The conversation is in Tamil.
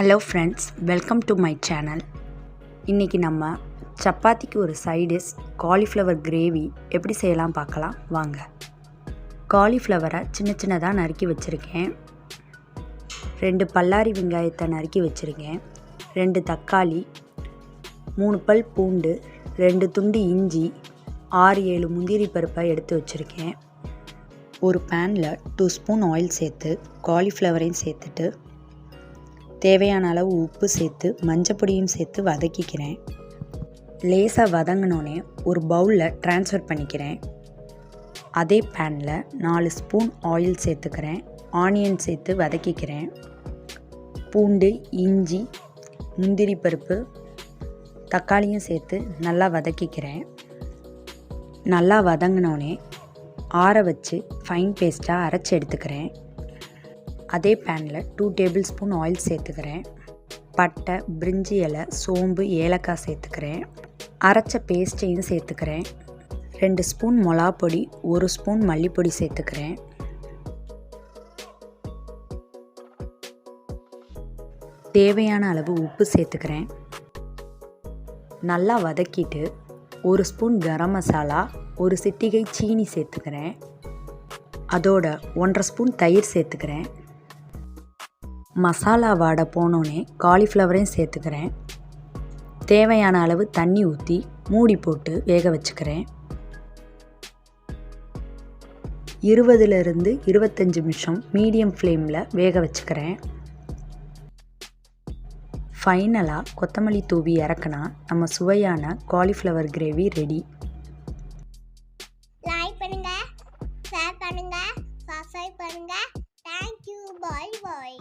Hello friends, welcome to my channel. இன்றைக்கி நம்ம சப்பாத்திக்கு ஒரு சைடிஷ் காலிஃப்ளவர் கிரேவி எப்படி செய்யலாம் பார்க்கலாம் வாங்க. காலிஃப்ளவரை சின்ன சின்னதாக நறுக்கி வச்சுருக்கேன். 2 பல்லாரி வெங்காயத்தை நறுக்கி வச்சுருக்கேன். 2 தக்காளி, 3 பல் பூண்டு, 2 துண்டு இஞ்சி, 6-7 முந்திரி பருப்பை எடுத்து வச்சுருக்கேன். ஒரு பேனில் 2 ஸ்பூன் ஆயில் சேர்த்து காலிஃப்ளவரையும் சேர்த்துட்டு தேவையான அளவு உப்பு சேர்த்து மஞ்சப்பொடியும் சேர்த்து வதக்கிக்கிறேன். லேசாக வதங்கினோடனே ஒரு பவுலில் ட்ரான்ஸ்ஃபர் பண்ணிக்கிறேன். அதே பேனில் 4 ஸ்பூன் ஆயில் சேர்த்துக்கிறேன். ஆனியன் சேர்த்து வதக்கிக்கிறேன். பூண்டு, இஞ்சி, முந்திரி பருப்பு, தக்காளியும் சேர்த்து நல்லா வதக்கிக்கிறேன். நல்லா வதங்கினோடனே ஆற வச்சு ஃபைன் பேஸ்ட்டாக அரைச்சி எடுத்துக்கிறேன். அதே பேனில் 2 டேபிள் ஸ்பூன் ஆயில் சேர்த்துக்கிறேன். பட்டை, பிரிஞ்சி இலை, சோம்பு, ஏலக்காய் சேர்த்துக்கிறேன். அரைச்ச பேஸ்ட்டையும் சேர்த்துக்கிறேன். 2 ஸ்பூன் மிளகாப்பொடி, 1 ஸ்பூன் மல்லிப்பொடி சேர்த்துக்கிறேன். தேவையான அளவு உப்பு சேர்த்துக்கிறேன். நல்லா வதக்கிட்டு 1 ஸ்பூன் கரம் மசாலா, 1 சிட்டிகை சீனி சேர்த்துக்கிறேன். அதோட 1/2 ஸ்பூன் தயிர் சேர்த்துக்கிறேன். மசாலா வாடை போனோடனே காலிஃப்ளவரையும் சேர்த்துக்கிறேன். தேவையான அளவு தண்ணி ஊற்றி மூடி போட்டு வேக வச்சுக்கிறேன். 20 to 25 நிமிஷம் மீடியம் ஃப்ளேமில் வேக வச்சுக்கிறேன். ஃபைனலாக கொத்தமல்லி தூவி இறக்குனா நம்ம சுவையான காலிஃப்ளவர் கிரேவி ரெடி. லைக் பண்ணுங்க, ஷேர் பண்ணுங்க, சப்ஸ்கிரைப் பண்ணுங்க. தேங்க்யூ, பாய் பாய்.